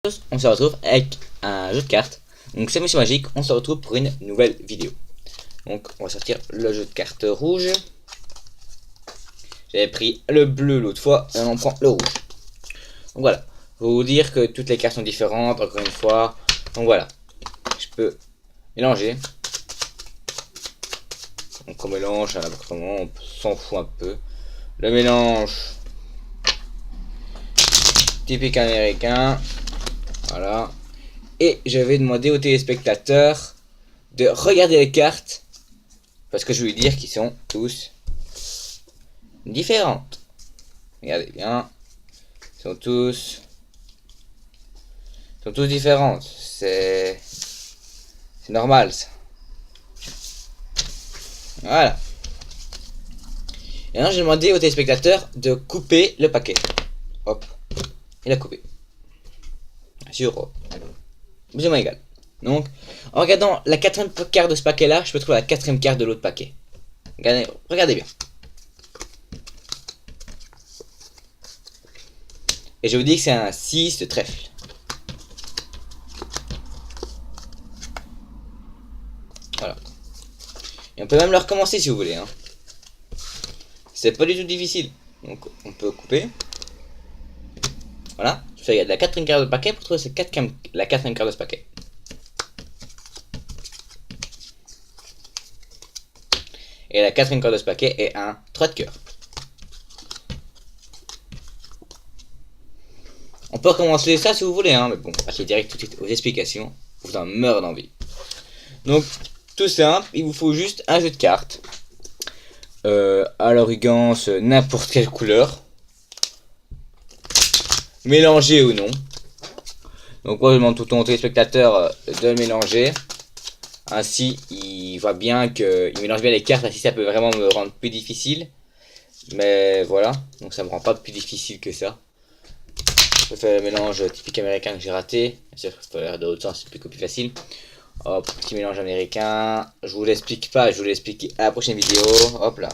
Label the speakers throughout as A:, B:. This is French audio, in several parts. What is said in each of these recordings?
A: On se retrouve avec un jeu de cartes. Donc c'est Monsieur Magique, on se retrouve pour une nouvelle vidéo. Donc on va sortir le jeu de cartes rouge. J'avais pris le bleu l'autre fois et on prend le rouge. Donc voilà, je vais vous dire que toutes les cartes sont différentes encore une fois. Donc voilà, je peux mélanger. Donc on mélange à n'importe comment, on s'en fout un peu. Le mélange typique américain. Voilà. Et je vais demander aux téléspectateurs de regarder les cartes. Parce que je vais lui dire qu'ils sont tous différentes. Regardez bien. Ils sont tous différentes. C'est normal ça. Voilà. Et maintenant j'ai demandé aux téléspectateurs de couper le paquet. Hop. Il a coupé. Sur hop. Plus ou moins égal. Donc, en regardant la quatrième carte de ce paquet là, je peux trouver la quatrième carte de l'autre paquet. Regardez bien. Et je vous dis que c'est un 6 de trèfle. Voilà. Et on peut même le recommencer si vous voulez. Hein. C'est pas du tout difficile. Donc on peut couper. Voilà. Je fais la quatrième carte de paquet pour trouver la quatrième carte de ce paquet. Et la quatrième carte de ce paquet est un 3 de cœur. On peut recommencer ça si vous voulez, hein, mais bon, passez direct tout de suite aux explications. Vous en meurez d'envie. Donc, tout simple, il vous faut juste un jeu de cartes. À l'origance, n'importe quelle couleur. Mélangé ou non. Donc moi je demande tout le temps aux téléspectateurs de le mélanger. Ainsi il voit bien qu'il mélange bien les cartes, ainsi ça peut vraiment me rendre plus difficile. Mais voilà, donc ça me rend pas plus difficile que ça. Je fais le mélange typique américain que j'ai raté. Bien sûr, il faut faire de l'autre sens, c'est plus facile. Hop, petit mélange américain. Je vous l'explique pas, je vous l'explique à la prochaine vidéo. Hop là.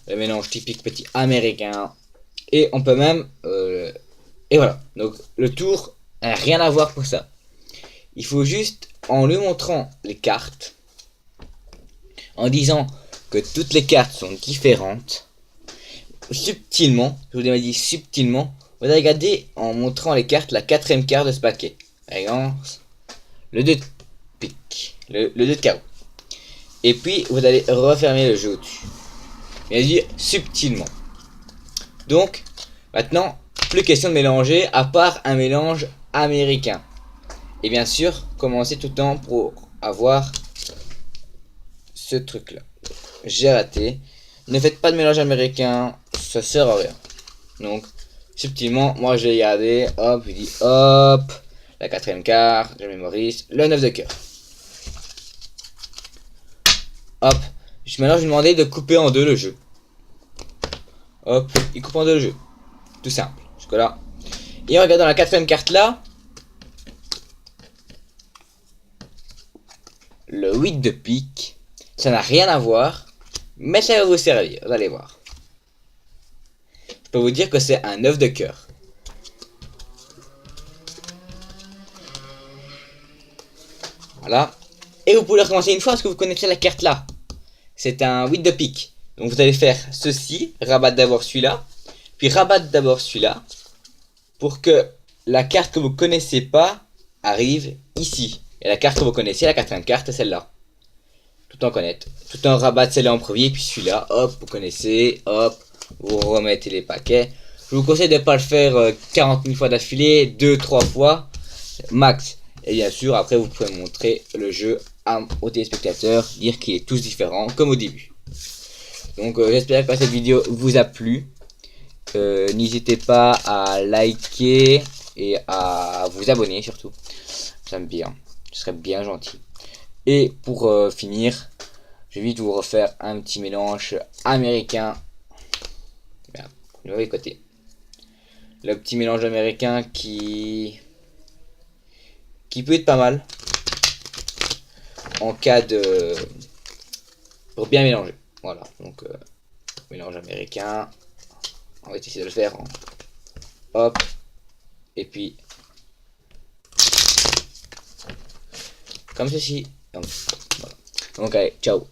A: Le mélange typique petit américain. Et on peut même... et voilà. Donc le tour n'a rien à voir pour ça. Il faut juste, en lui montrant les cartes, en disant que toutes les cartes sont différentes, subtilement, je vous ai dit subtilement, vous allez regarder en montrant les cartes la quatrième carte de ce paquet. Par exemple, le 2 de pique, le 2 de carreau. Et puis vous allez refermer le jeu au-dessus. Bien dit subtilement. Donc, maintenant, plus question de mélanger, à part un mélange américain. Et bien sûr, commencez tout le temps pour avoir ce truc-là. J'ai raté. Ne faites pas de mélange américain, ça sert à rien. Donc, subtilement, moi je vais garder, hop, je dis hop, la quatrième carte, je mémorise, le 9 de cœur. Hop, maintenant je vais demander de couper en deux le jeu. Hop, il coupe en deux le jeu. Tout simple, jusque là. Et en regardant la quatrième carte là, le 8 de pique, ça n'a rien à voir, mais ça va vous servir, vous allez voir. Je peux vous dire que c'est un 9 de cœur. Voilà. Et vous pouvez recommencer une fois parce que vous connaissez la carte là. C'est un 8 de pique. Donc vous allez faire ceci, rabattre d'abord celui-là, puis rabattre d'abord celui-là, pour que la carte que vous connaissez pas arrive ici. Et la carte que vous connaissez, la quatrième carte, c'est celle-là. Tout en connaître. Tout en rabattre celle-là en premier, puis celui-là, hop, vous connaissez, hop, vous remettez les paquets. Je vous conseille de ne pas le faire 40 000 fois d'affilée, 2-3 fois, max. Et bien sûr, après, vous pouvez montrer le jeu aux téléspectateurs, dire qu'il est tous différent, comme au début. Donc, j'espère que cette vidéo vous a plu. N'hésitez pas à liker et à vous abonner surtout. J'aime bien, ce serait bien gentil. Et pour finir, je vais vite vous refaire un petit mélange américain. Merde, du mauvais côté. Le petit mélange américain qui peut être pas mal en cas de... pour bien mélanger. Voilà, donc mélange américain. On va essayer de le faire. Hop. Et puis, comme ceci. Donc, voilà. Donc allez, ciao.